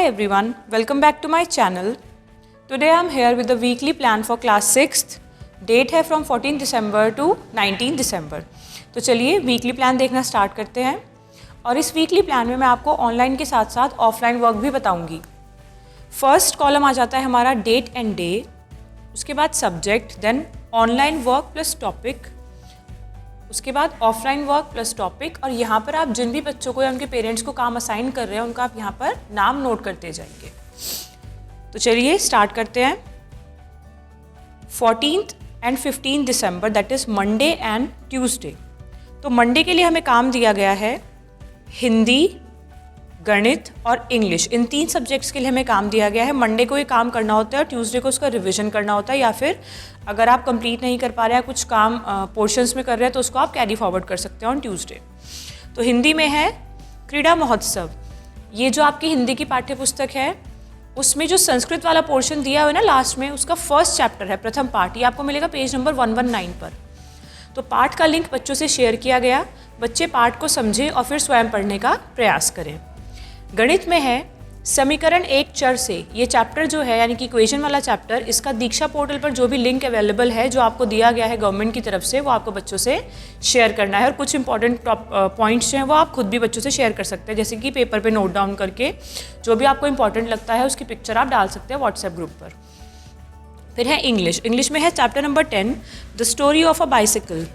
Hi everyone, welcome back to my channel. Today I am here with the weekly plan for class 6th. Date है from 14 December to 19 December. तो चलिए weekly plan देखना start करते हैं और इस weekly plan में मैं आपको ऑनलाइन के साथ साथ ऑफलाइन वर्क भी बताऊंगी। फर्स्ट कॉलम आ जाता है हमारा डेट एंड डे, उसके बाद subject, then online work plus topic, उसके बाद ऑफलाइन वर्क प्लस टॉपिक और यहाँ पर आप जिन भी बच्चों को या उनके पेरेंट्स को काम असाइन कर रहे हैं उनका आप यहाँ पर नाम नोट करते जाएंगे। तो चलिए स्टार्ट करते हैं। 14th and 15 December that is Monday and Tuesday. तो मंडे के लिए हमें काम दिया गया है हिंदी, गणित और इंग्लिश, इन 3 सब्जेक्ट्स के लिए हमें काम दिया गया है। मंडे को ये काम करना होता है और ट्यूसडे को उसका रिवीजन करना होता है, या फिर अगर आप कंप्लीट नहीं कर पा रहे हैं, कुछ काम पोर्शंस में कर रहे हैं तो उसको आप कैरी फॉरवर्ड कर सकते हैं ऑन ट्यूसडे। तो हिंदी में है क्रीड़ा महोत्सव। ये जो आपकी हिंदी की पाठ्य पुस्तक है उसमें जो संस्कृत वाला पोर्शन दिया हुआ है ना लास्ट में, उसका फर्स्ट चैप्टर है, प्रथम पाठ, ये आपको मिलेगा पेज नंबर 119 पर। तो पाठ का लिंक बच्चों से शेयर किया गया, बच्चे पाठ को समझें और फिर स्वयं पढ़ने का प्रयास करें। गणित में है समीकरण एक चर से, ये चैप्टर जो है यानी कि इक्वेशन वाला चैप्टर, इसका दीक्षा पोर्टल पर जो भी लिंक अवेलेबल है जो आपको दिया गया है गवर्नमेंट की तरफ से, वो आपको बच्चों से शेयर करना है और कुछ इंपॉर्टेंट पॉइंट्स जो हैं वो आप खुद भी बच्चों से शेयर कर सकते हैं, जैसे कि पेपर पे नोट डाउन करके जो भी आपको इंपॉर्टेंट लगता है उसकी पिक्चर आप डाल सकते हैं व्हाट्सएप ग्रुप पर। फिर है इंग्लिश। इंग्लिश में है chapter number 10 the story of a bicycle.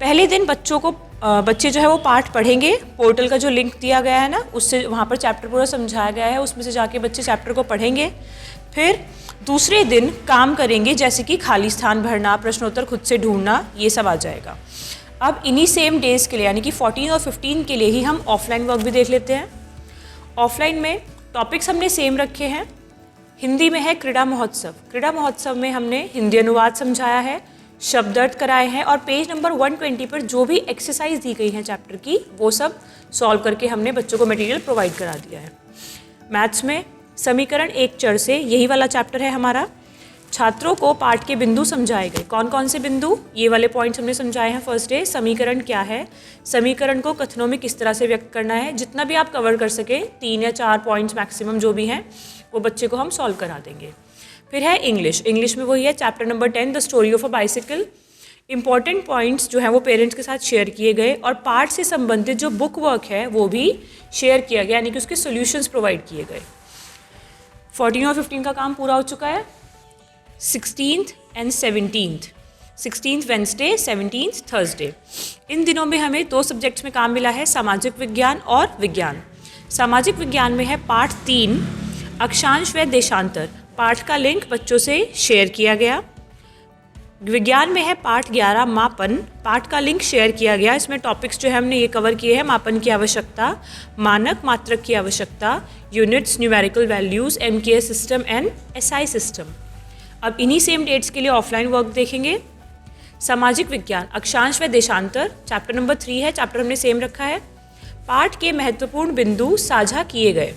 पहले दिन बच्चे जो है वो पाठ पढ़ेंगे, पोर्टल का जो लिंक दिया गया है ना उससे वहाँ पर चैप्टर पूरा समझाया गया है, उसमें से जाके बच्चे चैप्टर को पढ़ेंगे। फिर दूसरे दिन काम करेंगे जैसे कि खाली स्थान भरना, प्रश्नोत्तर खुद से ढूंढना, ये सब आ जाएगा। अब इन्हीं सेम डेज़ के लिए यानी कि 14 और 15 के लिए ही हम ऑफलाइन वर्क भी देख लेते हैं। ऑफलाइन में टॉपिक्स हमने सेम रखे हैं। हिंदी में है क्रीड़ा महोत्सव। क्रीड़ा महोत्सव में हमने हिंदी अनुवाद समझाया है, शब्दार्थ कराए हैं और पेज नंबर 120 पर जो भी एक्सरसाइज दी गई है चैप्टर की वो सब सॉल्व करके हमने बच्चों को मटेरियल प्रोवाइड करा दिया है। मैथ्स में समीकरण एक चर से, यही वाला चैप्टर है हमारा। छात्रों को पाठ के बिंदु समझाए गए। कौन कौन से बिंदु? ये वाले पॉइंट्स हमने समझाए हैं फर्स्ट डे। समीकरण क्या है, समीकरण को कथनों में किस तरह से व्यक्त करना है, जितना भी आप कवर कर सकें, 3 या 4 पॉइंट्स मैक्सिमम जो भी हैं वो बच्चे को हम सॉल्व करा देंगे। फिर है इंग्लिश। इंग्लिश में वही है chapter number 10 the story of a bicycle. Important points जो हैं वो पेरेंट्स के साथ शेयर किए गए और पाठ से संबंधित जो बुक वर्क है वो भी शेयर किया गया, यानी कि उसके सॉल्यूशंस प्रोवाइड किए गए। 14 और 15 का काम पूरा हो चुका है। 16th and 17th, 16th Wednesday, 17th Thursday, इन दिनों में हमें 2 सब्जेक्ट्स में काम मिला है, सामाजिक विज्ञान और विज्ञान। सामाजिक विज्ञान में है पाठ 3 अक्षांश व देशांतर। पाठ का लिंक बच्चों से शेयर किया गया। विज्ञान में है पाठ 11 मापन। पाठ का लिंक शेयर किया गया। इसमें टॉपिक्स जो है हमने ये कवर किए हैं, मापन की आवश्यकता, मानक मात्रक की आवश्यकता, units, numerical values, MKS system and SI system. अब इन्हीं सेम डेट्स के लिए ऑफलाइन वर्क देखेंगे। सामाजिक विज्ञान अक्षांश व देशांतर चैप्टर नंबर 3 है, चैप्टर हमने सेम रखा है। पाठ के महत्वपूर्ण बिंदु साझा किए गए,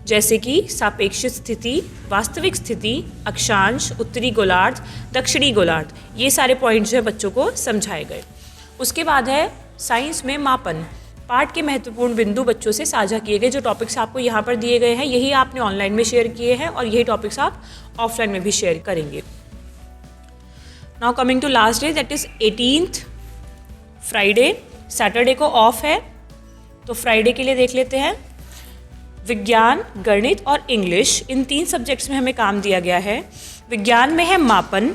जैसे कि सापेक्षिक स्थिति, वास्तविक स्थिति, अक्षांश, उत्तरी गोलार्ध, दक्षिणी गोलार्ध, ये सारे पॉइंट जो है बच्चों को समझाए गए। उसके बाद है साइंस में मापन। पाठ के महत्वपूर्ण बिंदु बच्चों से साझा किए गए। जो टॉपिक्स आपको यहाँ पर दिए गए हैं यही आपने ऑनलाइन में शेयर किए हैं और यही टॉपिक्स आप ऑफलाइन में भी शेयर करेंगे। Now coming to last day that is 18th Friday. Saturday को ऑफ है तो फ्राइडे के लिए देख लेते हैं। विज्ञान, गणित और इंग्लिश, इन 3 सब्जेक्ट्स में हमें काम दिया गया है। विज्ञान में है मापन,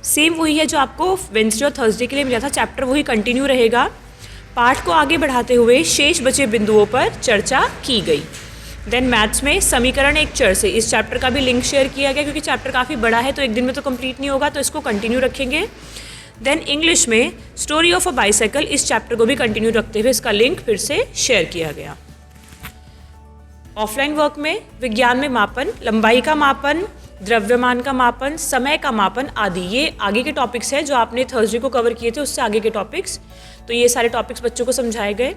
सेम वही है जो आपको वेंसडे और थर्सडे के लिए मिला था, चैप्टर वही कंटिन्यू रहेगा। पाठ को आगे बढ़ाते हुए शेष बचे बिंदुओं पर चर्चा की गई। देन मैथ्स में समीकरण एक चर से, इस चैप्टर का भी लिंक शेयर किया गया क्योंकि चैप्टर काफ़ी बड़ा है तो एक दिन में तो कंप्लीट नहीं होगा, तो इसको कंटिन्यू रखेंगे। देन इंग्लिश में स्टोरी ऑफ अ बाइसाइकिल, इस चैप्टर को भी कंटिन्यू रखते हुए इसका लिंक फिर से शेयर किया गया। ऑफलाइन वर्क में विज्ञान में मापन, लंबाई का मापन, द्रव्यमान का मापन, समय का मापन आदि, ये आगे के टॉपिक्स हैं जो आपने थर्सडे को कवर किए थे, उससे आगे के टॉपिक्स, तो ये सारे टॉपिक्स बच्चों को समझाए गए।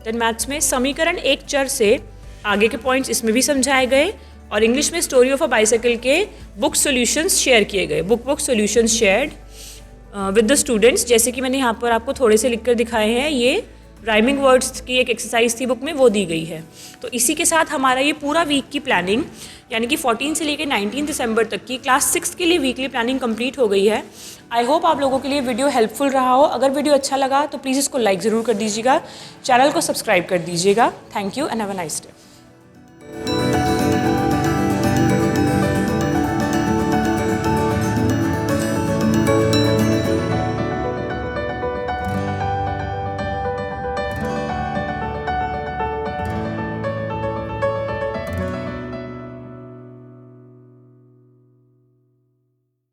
देन मैथ्स में समीकरण एक चर से, आगे के पॉइंट्स इसमें भी समझाए गए। और इंग्लिश में स्टोरी ऑफ अ बाइसाइकिल के बुक सॉल्यूशंस शेयर किए गए। Book solutions shared with the students, जैसे कि मैंने यहाँ पर आपको थोड़े से लिखकर दिखाए हैं, ये राइमिंग वर्ड्स की एक एक्सरसाइज थी बुक में, वो दी गई है। तो इसी के साथ हमारा ये पूरा वीक की प्लानिंग यानी कि 14 से लेकर 19 दिसंबर तक की क्लास 6 के लिए वीकली प्लानिंग कंप्लीट हो गई है। आई होप आप लोगों के लिए वीडियो हेल्पफुल रहा हो। अगर वीडियो अच्छा लगा तो प्लीज़ इसको लाइक ज़रूर कर दीजिएगा, चैनल को सब्सक्राइब कर दीजिएगा। Thank you and have a nice day.